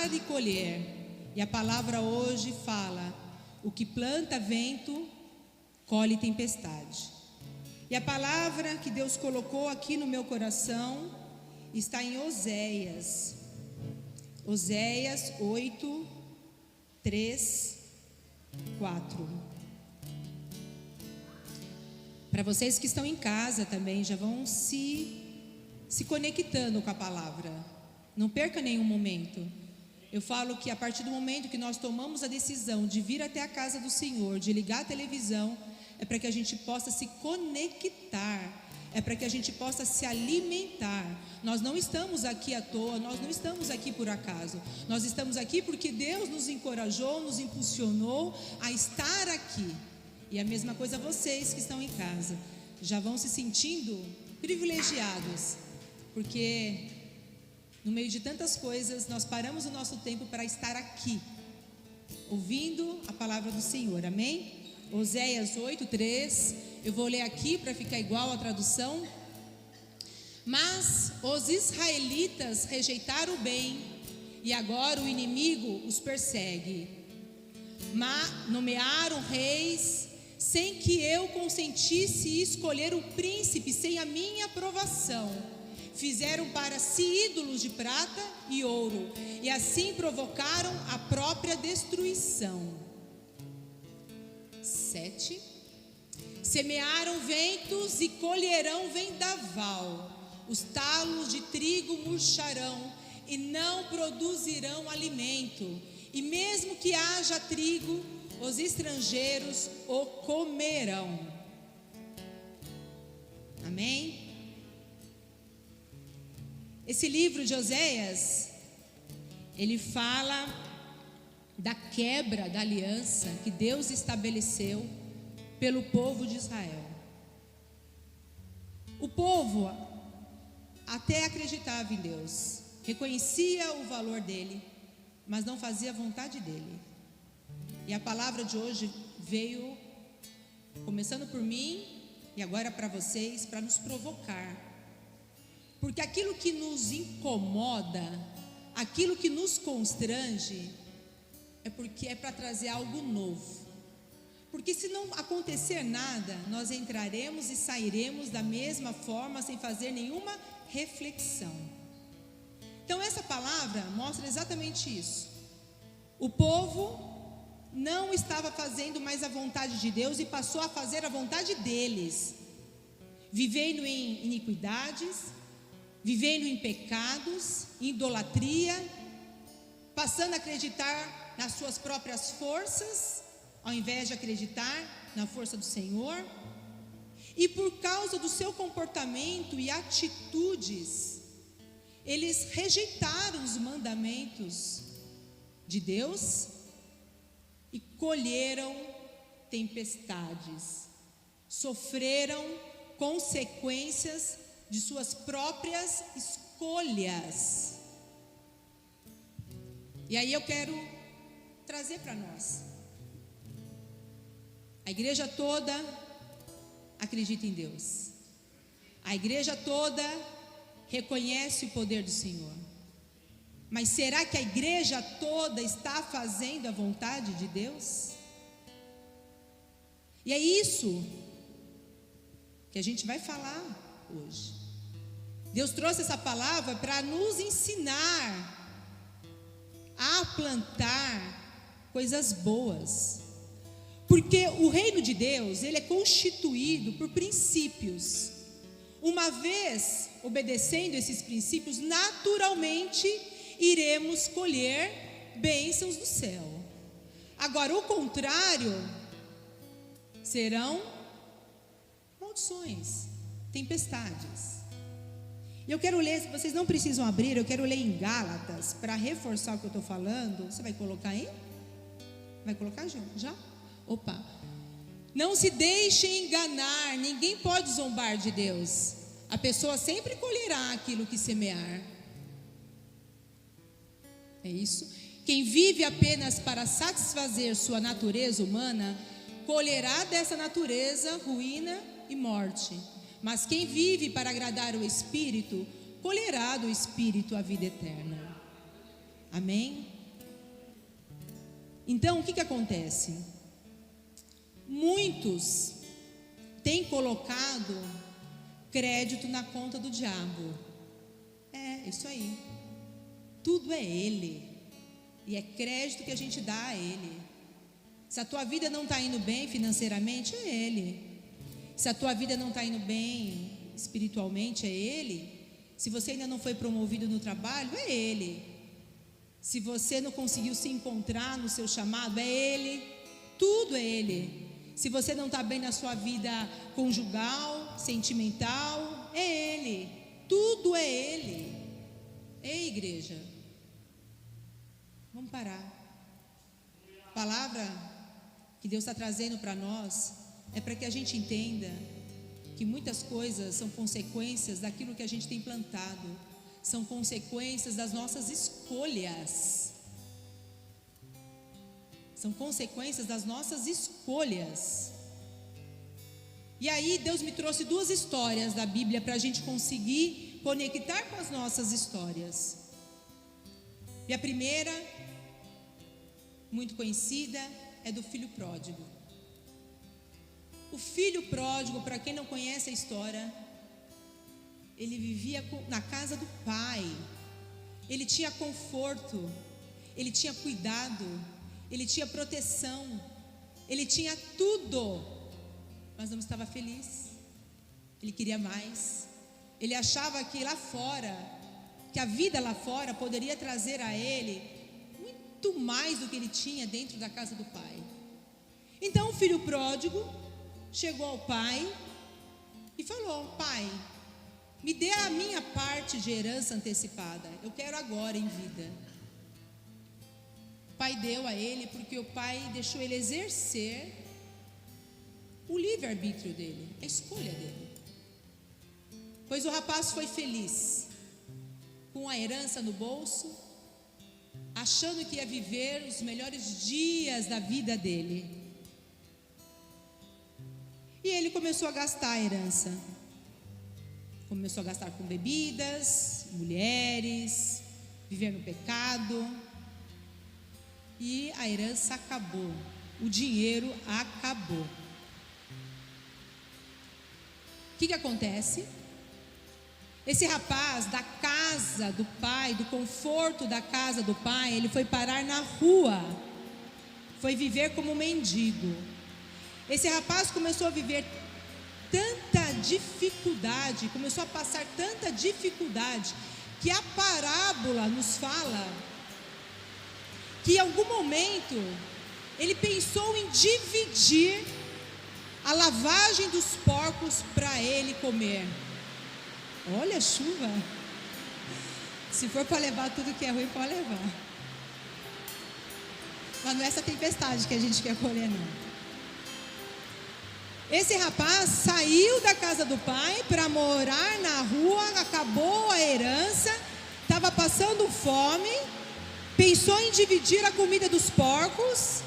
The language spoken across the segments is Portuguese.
plantar e colher. E a palavra hoje fala: o que planta vento, colhe tempestade. E a palavra que Deus colocou aqui no meu coração está em Oséias. Oséias 8, 3, 4. Para vocês que estão em casa também, já vão se conectando com a palavra. Não perca nenhum momento. Eu falo que a partir do momento que nós tomamos a decisão de vir até a casa do Senhor, de ligar a televisão, é para que a gente possa se conectar, é para que a gente possa se alimentar. Nós não estamos aqui à toa, nós não estamos aqui por acaso. Nós estamos aqui porque Deus nos encorajou, nos impulsionou a estar aqui. E a mesma coisa vocês que estão em casa, já vão se sentindo privilegiados, porque no meio de tantas coisas, nós paramos o nosso tempo para estar aqui, ouvindo a palavra do Senhor, amém? Oséias 8, 3, eu vou ler aqui para ficar igual a tradução. Mas os israelitas rejeitaram o bem, e agora o inimigo os persegue. Nomearam reis, sem que eu consentisse escolher o príncipe, sem a minha aprovação. Fizeram para si ídolos de prata e ouro, e assim provocaram a própria destruição. 7. Semearam ventos e colherão vendaval. Os talos de trigo murcharão e não produzirão alimento. E mesmo que haja trigo, os estrangeiros o comerão. Amém? Esse livro de Oséias, ele fala da quebra da aliança que Deus estabeleceu pelo povo de Israel. O povo até acreditava em Deus, reconhecia o valor dele, mas não fazia a vontade dele. E a palavra de hoje veio, começando por mim e agora para vocês, para nos provocar. Porque aquilo que nos incomoda, aquilo que nos constrange, é porque é para trazer algo novo. Porque se não acontecer nada, nós entraremos e sairemos da mesma forma, sem fazer nenhuma reflexão. Então essa palavra mostra exatamente isso. O povo não estava fazendo mais a vontade de Deus e passou a fazer a vontade deles, vivendo em iniquidades, vivendo em pecados, em idolatria, passando a acreditar nas suas próprias forças, ao invés de acreditar na força do Senhor. E por causa do seu comportamento e atitudes, eles rejeitaram os mandamentos de Deus e colheram tempestades, sofreram consequências de suas próprias escolhas. E aí eu quero trazer para nós. A igreja toda acredita em Deus. A igreja toda reconhece o poder do Senhor. Mas será que a igreja toda está fazendo a vontade de Deus? E é isso que a gente vai falar hoje. Deus trouxe essa palavra para nos ensinar a plantar coisas boas. Porque o reino de Deus, ele é constituído por princípios. Uma vez obedecendo esses princípios, naturalmente iremos colher bênçãos do céu. Agora, o contrário serão maldições, tempestades. E eu quero ler, vocês não precisam abrir, eu quero ler em Gálatas, para reforçar o que eu estou falando. Você vai colocar aí? Vai colocar, João? Já? Opa. Não se deixem enganar, ninguém pode zombar de Deus. A pessoa sempre colherá aquilo que semear. É isso? Quem vive apenas para satisfazer sua natureza humana, colherá dessa natureza ruína e morte. Mas quem vive para agradar o Espírito, colherá do Espírito a vida eterna. Amém? Então, o que acontece? Muitos têm colocado crédito na conta do diabo. É, isso aí. Tudo é ele. E é crédito que a gente dá a ele. Se a tua vida não está indo bem financeiramente, é ele. Se a tua vida não está indo bem espiritualmente, é ele. Se você ainda não foi promovido no trabalho, é ele. Se você não conseguiu se encontrar no seu chamado, é ele. Tudo é ele. Se você não está bem na sua vida conjugal, sentimental, é ele. Tudo é ele. Ei, igreja, vamos parar. A palavra que Deus está trazendo para nós é para que a gente entenda que muitas coisas são consequências daquilo que a gente tem plantado, são consequências das nossas escolhas. São consequências das nossas escolhas. E aí Deus me trouxe 2 histórias da Bíblia para a gente conseguir conectar com as nossas histórias. E a primeira, muito conhecida, é do filho pródigo. O filho pródigo, para quem não conhece a história, ele vivia na casa do pai. Ele tinha conforto, ele tinha cuidado, ele tinha proteção, ele tinha tudo, mas não estava feliz. Ele queria mais. Ele achava que lá fora, que a vida lá fora poderia trazer a ele muito mais do que ele tinha dentro da casa do pai. Então o filho pródigo chegou ao pai e falou: pai, me dê a minha parte de herança antecipada, eu quero agora em vida. O pai deu a ele porque o pai deixou ele exercer o livre-arbítrio dele, a escolha dele. Pois o rapaz foi feliz, com a herança no bolso, achando que ia viver os melhores dias da vida dele. E ele começou a gastar a herança. Começou a gastar com bebidas, mulheres, viver no pecado. E a herança acabou, o dinheiro acabou. O que acontece? Esse rapaz, da casa do pai, do conforto da casa do pai, ele foi parar na rua, foi viver como mendigo. Esse rapaz começou a viver tanta dificuldade, começou a passar tanta dificuldade, que a parábola nos fala que em algum momento ele pensou em dividir a lavagem dos porcos para ele comer. Olha a chuva. Se for para levar tudo que é ruim, pode levar. Mas não é essa tempestade que a gente quer colher, não. Esse rapaz saiu da casa do pai para morar na rua, acabou a herança, estava passando fome, pensou em dividir a comida dos porcos.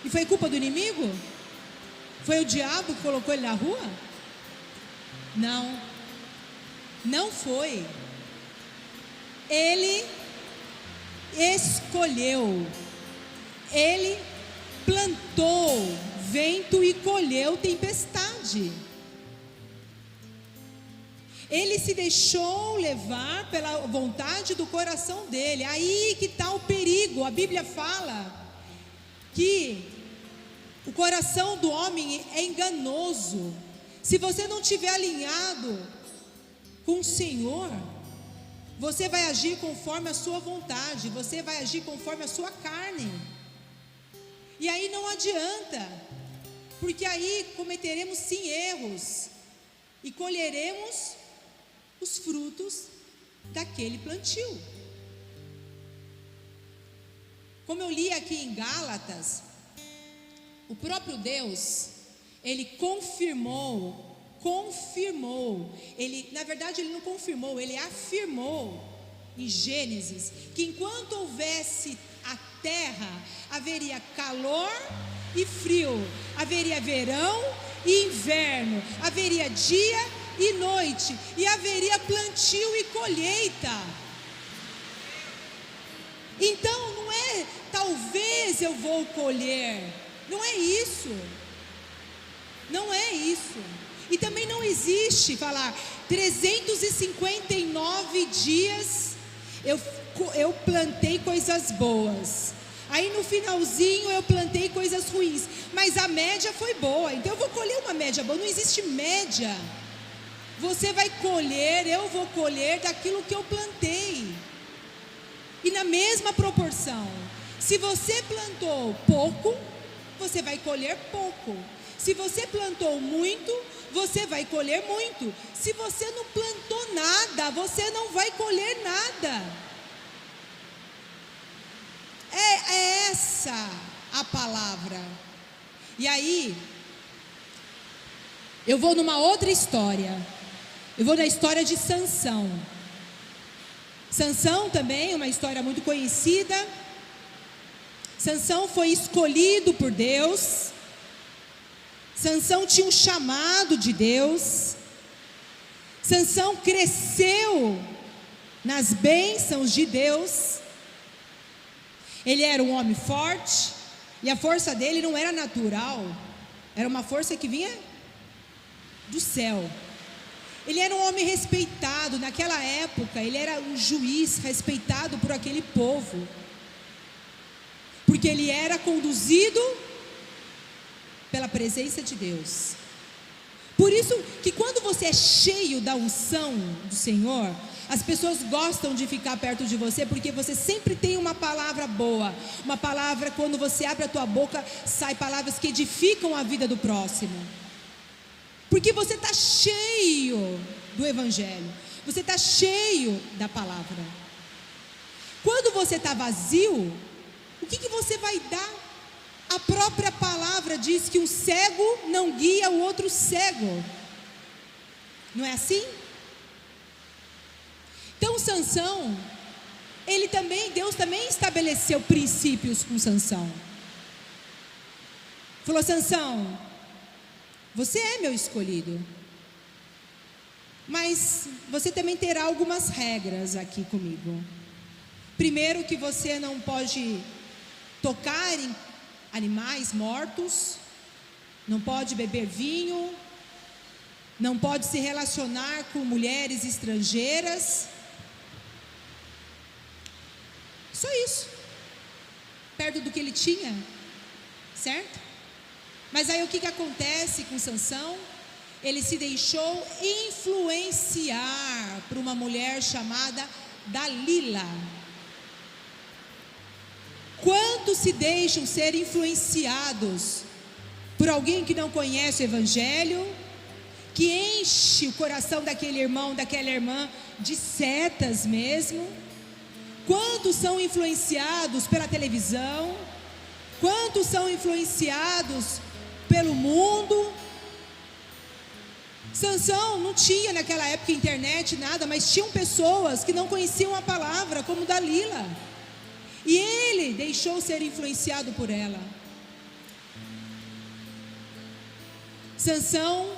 E foi culpa do inimigo? Foi o diabo que colocou ele na rua? Não. Não foi. Ele escolheu. Ele plantou vento e colheu tempestade. Ele se deixou levar pela vontade do coração dele. Aí que está o perigo. A Bíblia fala que o coração do homem é enganoso. Se você não estiver alinhado com o Senhor, você vai agir conforme a sua vontade, você vai agir conforme a sua carne. E aí não adianta, porque aí cometeremos sim erros e colheremos os frutos daquele plantio. Como eu li aqui em Gálatas, o próprio Deus, ele confirmou, ele, na verdade ele não confirmou, ele afirmou em Gênesis, que enquanto houvesse a terra, haveria calor e frio, haveria verão e inverno, haveria dia e noite, e haveria plantio e colheita. Então não é talvez vezes eu vou colher. Não é isso. Não é isso. E também não existe falar 359 dias eu plantei coisas boas. Aí no finalzinho eu plantei coisas ruins. Mas a média foi boa. Então eu vou colher uma média boa. Não existe média. Você vai colher, eu vou colher daquilo que eu plantei. E na mesma proporção. Se você plantou pouco, você vai colher pouco. Se você plantou muito, você vai colher muito. Se você não plantou nada, você não vai colher nada. É essa a palavra. E aí, eu vou numa outra história. Eu vou na história de Sansão. Sansão também, uma história muito conhecida. Sansão foi escolhido por Deus. Sansão tinha um chamado de Deus. Sansão cresceu nas bênçãos de Deus. Ele era um homem forte, e a força dele não era natural, era uma força que vinha do céu. Ele era um homem respeitado, naquela época, ele era um juiz respeitado por aquele povo, porque ele era conduzido pela presença de Deus. Por isso que quando você é cheio da unção do Senhor, as pessoas gostam de ficar perto de você, porque você sempre tem uma palavra boa, uma palavra, quando você abre a tua boca, sai palavras que edificam a vida do próximo, porque você está cheio do Evangelho, você está cheio da palavra. Quando você está vazio, o que você vai dar? A própria palavra diz que um cego não guia o outro cego. Não é assim? Então Sansão, Deus também estabeleceu princípios com Sansão. Falou: Sansão, você é meu escolhido, mas você também terá algumas regras aqui comigo. Primeiro, que você não pode tocar em animais mortos, não pode beber vinho, não pode se relacionar com mulheres estrangeiras. Só isso, perto do que ele tinha, certo? Mas aí o que acontece com Sansão? Ele se deixou influenciar por uma mulher chamada Dalila. Quantos se deixam ser influenciados por alguém que não conhece o Evangelho, que enche o coração daquele irmão, daquela irmã de setas mesmo? Quantos são influenciados pela televisão? Quantos são influenciados pelo mundo? Sansão não tinha naquela época internet, nada, mas tinham pessoas que não conheciam a palavra, como Dalila, e ele deixou ser influenciado por ela. Sansão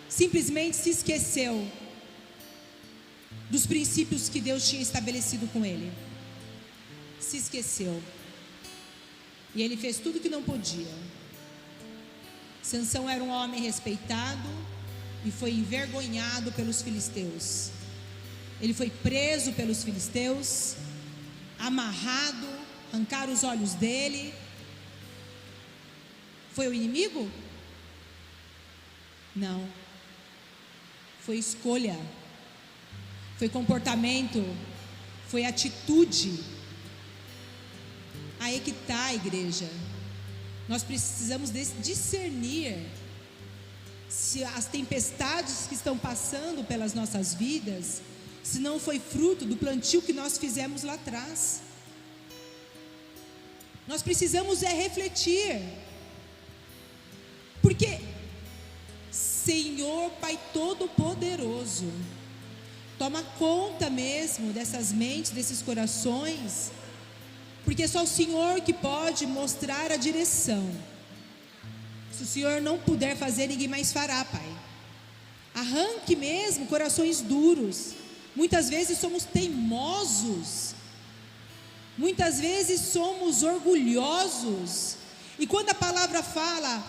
simplesmente se esqueceu dos princípios que Deus tinha estabelecido com ele. Se esqueceu. E ele fez tudo que não podia. Sansão era um homem respeitado e foi envergonhado pelos filisteus. Ele foi preso pelos filisteus, amarrado, arrancaram os olhos dele. Foi o inimigo? Não. Foi escolha, foi comportamento, foi atitude. Aí que está, igreja. Nós precisamos discernir se as tempestades que estão passando pelas nossas vidas, se não foi fruto do plantio que nós fizemos lá atrás. Nós precisamos refletir, porque Senhor Pai Todo-Poderoso, toma conta mesmo dessas mentes, desses corações, porque só o Senhor que pode mostrar a direção. Se o Senhor não puder fazer, ninguém mais fará, Pai. Arranque mesmo corações duros. Muitas vezes somos teimosos, Muitas vezes somos orgulhosos, e quando a palavra fala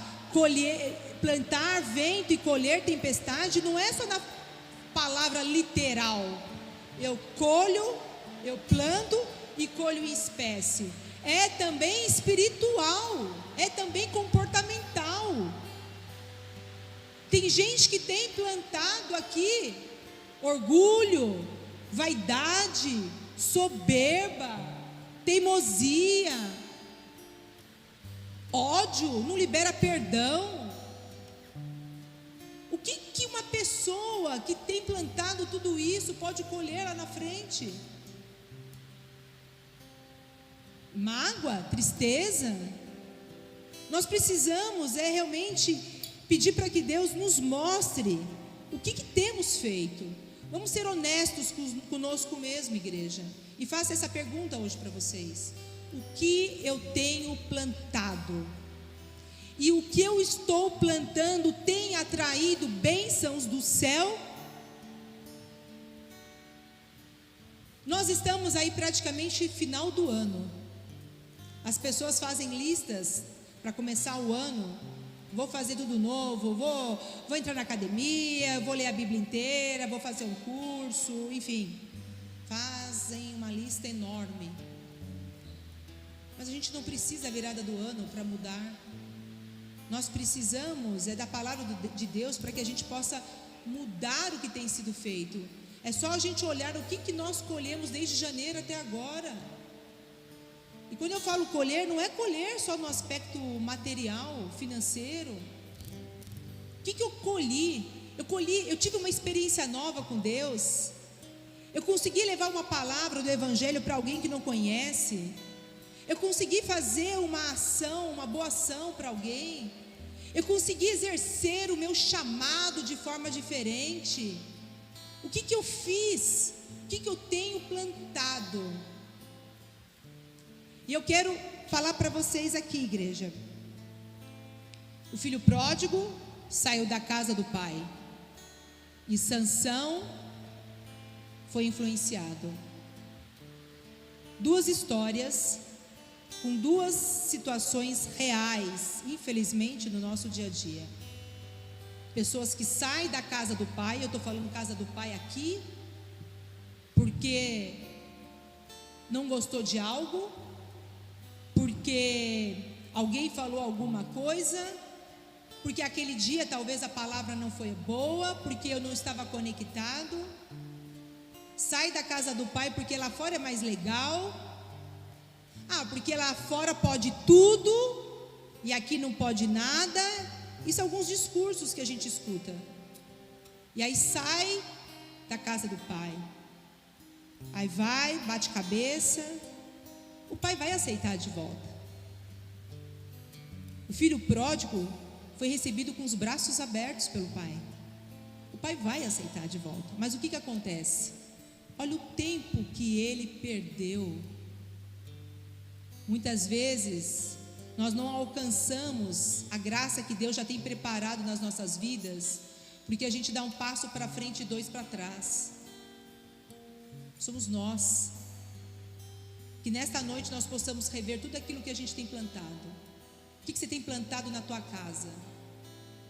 plantar vento e colher tempestade, não é só na palavra literal, eu colho, eu planto e colho em espécie, é também espiritual, é também comportamental. Tem gente que tem plantado aqui orgulho, vaidade, soberba, teimosia, ódio, não libera perdão. O que uma pessoa que tem plantado tudo isso pode colher lá na frente? Mágoa, tristeza. Nós precisamos realmente pedir para que Deus nos mostre o que temos feito. Vamos ser honestos conosco mesmo, igreja, e faça essa pergunta hoje para vocês: o que eu tenho plantado? E o que eu estou plantando tem atraído bênçãos do céu? Nós estamos aí praticamente final do ano. As pessoas fazem listas para começar o ano. Vou fazer tudo novo, vou entrar na academia, vou ler a Bíblia inteira, vou fazer um curso, enfim. Fazem uma lista enorme. Mas a gente não precisa a virada do ano para mudar. Nós precisamos da palavra de Deus para que a gente possa mudar o que tem sido feito. É só a gente olhar o que nós colhemos desde janeiro até agora. E quando eu falo colher, não é colher só no aspecto material, financeiro. O que eu colhi? Eu tive uma experiência nova com Deus. Eu consegui levar uma palavra do Evangelho para alguém que não conhece. Eu consegui fazer uma ação, uma boa ação para alguém. Eu consegui exercer o meu chamado de forma diferente. O que eu fiz? O que eu tenho plantado? E eu quero falar para vocês aqui, igreja. O filho pródigo saiu da casa do pai, e Sansão foi influenciado. Duas histórias com duas situações reais, infelizmente, no nosso dia a dia. Pessoas que saem da casa do pai, eu estou falando casa do pai aqui, porque não gostou de algo, porque alguém falou alguma coisa, porque aquele dia talvez a palavra não foi boa, porque eu não estava conectado. Sai da casa do pai porque lá fora é mais legal. Porque lá fora pode tudo e aqui não pode nada. Isso são alguns discursos que a gente escuta. E aí sai da casa do pai. Aí vai, bate cabeça. O pai vai aceitar de volta. O filho pródigo foi recebido com os braços abertos pelo pai. O pai vai aceitar de volta. Mas o que acontece? Olha o tempo que ele perdeu. Muitas vezes nós não alcançamos a graça que Deus já tem preparado nas nossas vidas, porque a gente dá um passo para frente e dois para trás. Somos nós. Que nesta noite nós possamos rever tudo aquilo que a gente tem plantado. O que você tem plantado na tua casa?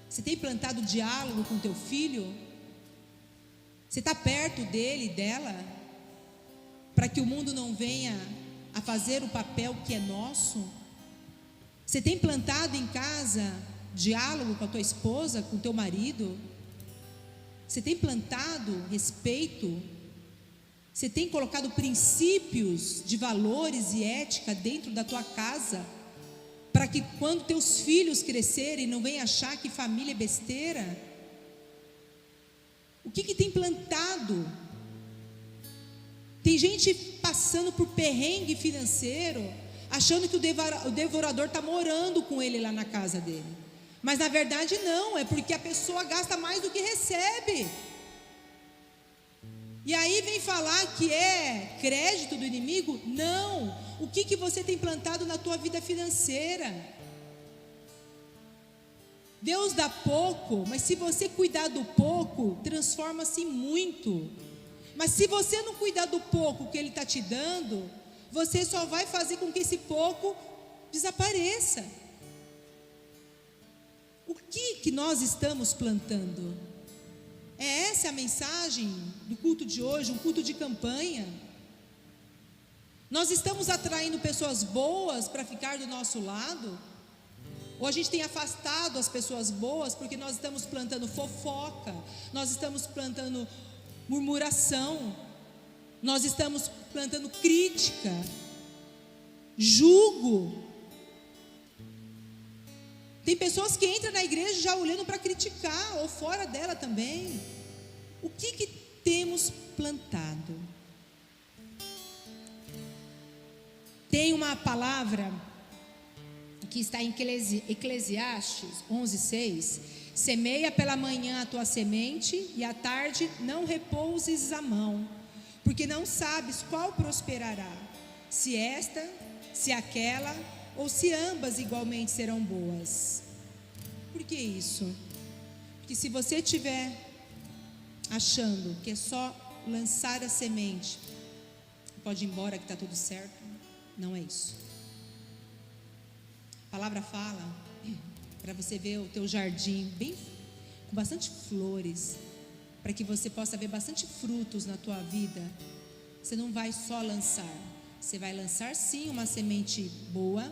Você tem plantado diálogo com teu filho? Você está perto dele, dela, para que o mundo não venha a fazer o papel que é nosso? Você tem plantado em casa diálogo com a tua esposa, com o teu marido? Você tem plantado respeito? Você tem colocado princípios de valores e ética dentro da tua casa, para que quando teus filhos crescerem não venham achar que família é besteira? O que tem plantado? Tem gente passando por perrengue financeiro, achando que o devorador está morando com ele lá na casa dele. Mas na verdade não, é porque a pessoa gasta mais do que recebe. E aí vem falar que é crédito do inimigo? Não. O que você tem plantado na tua vida financeira? Deus dá pouco, mas se você cuidar do pouco, transforma-se em muito. Mas se você não cuidar do pouco que Ele está te dando, você só vai fazer com que esse pouco desapareça. O que nós estamos plantando? É essa a mensagem do culto de hoje, um culto de campanha? Nós estamos atraindo pessoas boas para ficar do nosso lado? Ou a gente tem afastado as pessoas boas porque nós estamos plantando fofoca, nós estamos plantando murmuração, nós estamos plantando crítica, julgo? Tem pessoas que entram na igreja já olhando para criticar, ou fora dela também. O que temos plantado? Tem uma palavra que está em Eclesiastes 11:6: semeia pela manhã a tua semente, e à tarde não repouses a mão, porque não sabes qual prosperará, se esta, se aquela, ou se ambas igualmente serão boas. Por que isso? Porque se você estiver achando que é só lançar a semente, pode ir embora que está tudo certo, não é isso. A palavra fala para você ver o teu jardim bem, com bastante flores, para que você possa ver bastante frutos na tua vida. Você não vai só lançar, você vai lançar sim uma semente boa,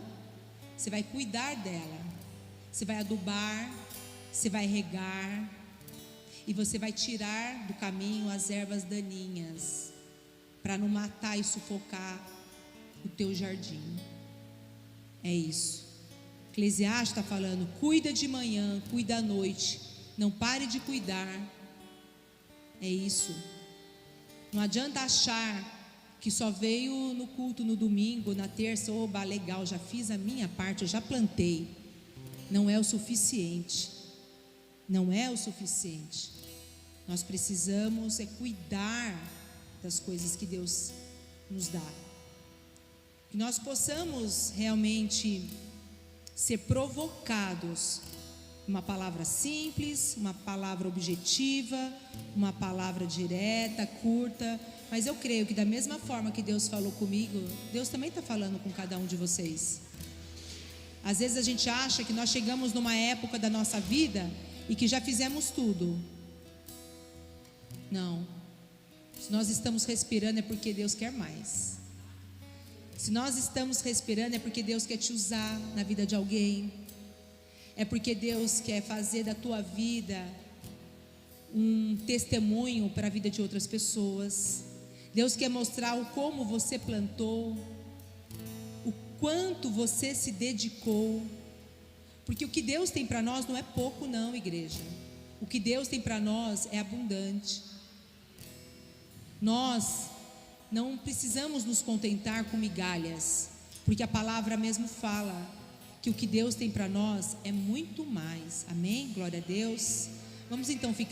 você vai cuidar dela, você vai adubar, você vai regar, e você vai tirar do caminho as ervas daninhas, para não matar e sufocar o teu jardim. É isso. Eclesiastes está falando: cuida de manhã, cuida à noite, não pare de cuidar. É isso. Não adianta achar que só veio no culto no domingo, na terça, oba, legal, já fiz a minha parte, eu já plantei. Não é o suficiente. Não é o suficiente. Nós precisamos cuidar das coisas que Deus nos dá. Que nós possamos realmente ser provocados. Uma palavra simples, uma palavra objetiva, uma palavra direta, curta. Mas eu creio que da mesma forma que Deus falou comigo, Deus também está falando com cada um de vocês. Às vezes a gente acha que nós chegamos numa época da nossa vida e que já fizemos tudo. Não. Se nós estamos respirando é porque Deus quer mais. Se nós estamos respirando é porque Deus quer te usar na vida de alguém. É porque Deus quer fazer da tua vida um testemunho para a vida de outras pessoas. Deus quer mostrar o como você plantou, o quanto você se dedicou. Porque o que Deus tem para nós não é pouco não, igreja. O que Deus tem para nós é abundante. Nós não precisamos nos contentar com migalhas, porque a palavra mesmo fala que o que Deus tem para nós é muito mais. Amém? Glória a Deus. Vamos então ficar